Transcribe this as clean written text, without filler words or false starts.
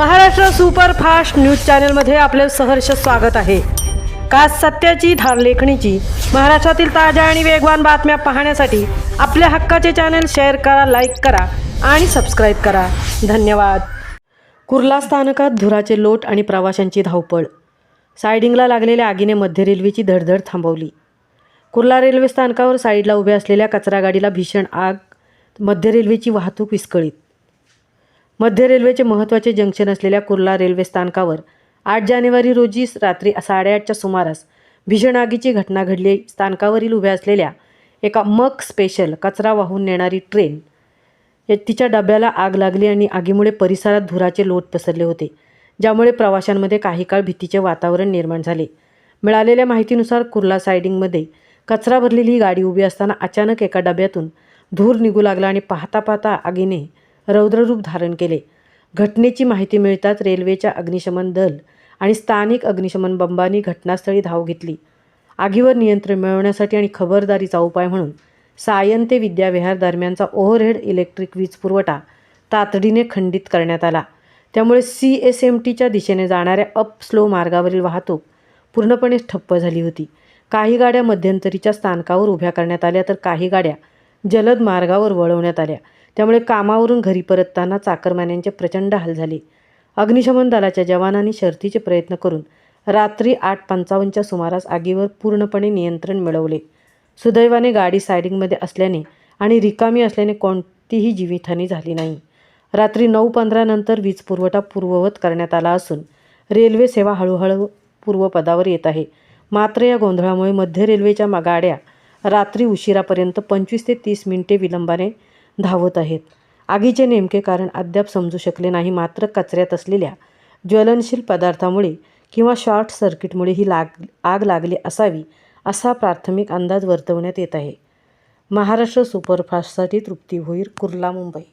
Maharashtra superfast news चॅनलमध्ये आपले सहर्ष स्वागत आहे। का सत्याची धार लेखणीची महाराष्ट्रातील ताज्या आणि वेगवान बातम्या पाहण्यासाठी आपल्या हक्काचे चॅनल शेअर करा, लाईक करा आणि सबस्क्राईब करा। धन्यवाद। कुर्ला स्थानकात धुराचे लोट आणि प्रवाशांची धावपळ। सायडिंगला लागलेल्या आगीने मध्य रेल्वेची धडधड थांबवली। कुर्ला रेल्वे स्थानकावर साईडला उभ्या असलेल्या कचरा गाडीला भीषण आग, मध्य रेल्वेची वाहतूक विस्कळीत। मध्य रेल्वेचे महत्त्वाचे जंक्शन असलेल्या कुर्ला रेल्वे स्थानकावर 8 जानेवारी रोजी रात्री 8:30च्या सुमारास भीषण आगीची घटना घडली। स्थानकावरील उभ्या असलेल्या एका मक स्पेशल कचरा वाहून नेणारी ट्रेन तिच्या डब्याला आग लागली आणि आगीमुळे परिसरात धुराचे लोट पसरले होते, ज्यामुळे प्रवाशांमध्ये काही काळ भीतीचे वातावरण निर्माण झाले। मिळालेल्या माहितीनुसार कुर्ला सायडिंगमध्ये कचरा भरलेली ही गाडी उभी असताना अचानक एका डब्यातून धूर निघू लागला आणि पाहता पाहता आगीने रौद्ररूप धारण केले। घटनेची माहिती मिळताच रेल्वेच्या अग्निशमन दल आणि स्थानिक अग्निशमन बंबांनी घटनास्थळी धाव घेतली। आगीवर नियंत्रण मिळवण्यासाठी आणि खबरदारीचा उपाय म्हणून सायन ते विद्याविहार दरम्यानचा ओव्हरहेड इलेक्ट्रिक वीज पुरवठा तातडीने खंडित करण्यात आला। त्यामुळे CSMTच्या दिशेने जाणाऱ्या अप स्लो मार्गावरील वाहतूक पूर्णपणे ठप्प झाली होती। काही गाड्या मध्यंतरीच्या स्थानकावर उभ्या करण्यात आल्या तर काही गाड्या जलद मार्गावर वळवण्यात आल्या। त्यामुळे कामावरून घरी परतताना चाकरमान्यांचे प्रचंड हाल झाले। अग्निशमन दलाच्या जवानांनी शर्थीचे प्रयत्न करून रात्री 8:55च्या सुमारास आगीवर पूर्णपणे नियंत्रण मिळवले। सुदैवाने गाडी सायडिंगमध्ये असल्याने आणि रिकामी असल्याने कोणतीही जीवितहानी झाली नाही। रात्री 9:15 नंतर वीज पुरवठा पूर्ववत करण्यात आला असून रेल्वे सेवा हळूहळू पूर्वपदावर येत आहे। मात्र या गोंधळामुळे मध्य रेल्वेच्या गाड्या रात्री उशिरापर्यंत 25 ते 30 मिनिटे विलंबाने धावत आहेत। आगीचे नेमके कारण अद्याप समजू शकले नाही, मात्र कचऱ्यात असलेल्या ज्वलनशील पदार्थामुळे किंवा शॉर्ट सर्किटमुळे ही आग लागली असावी असा प्राथमिक अंदाज वर्तवण्यात येत आहे। महाराष्ट्र सुपरफास्टसाठी तृप्ती भोईर, कुर्ला, मुंबई।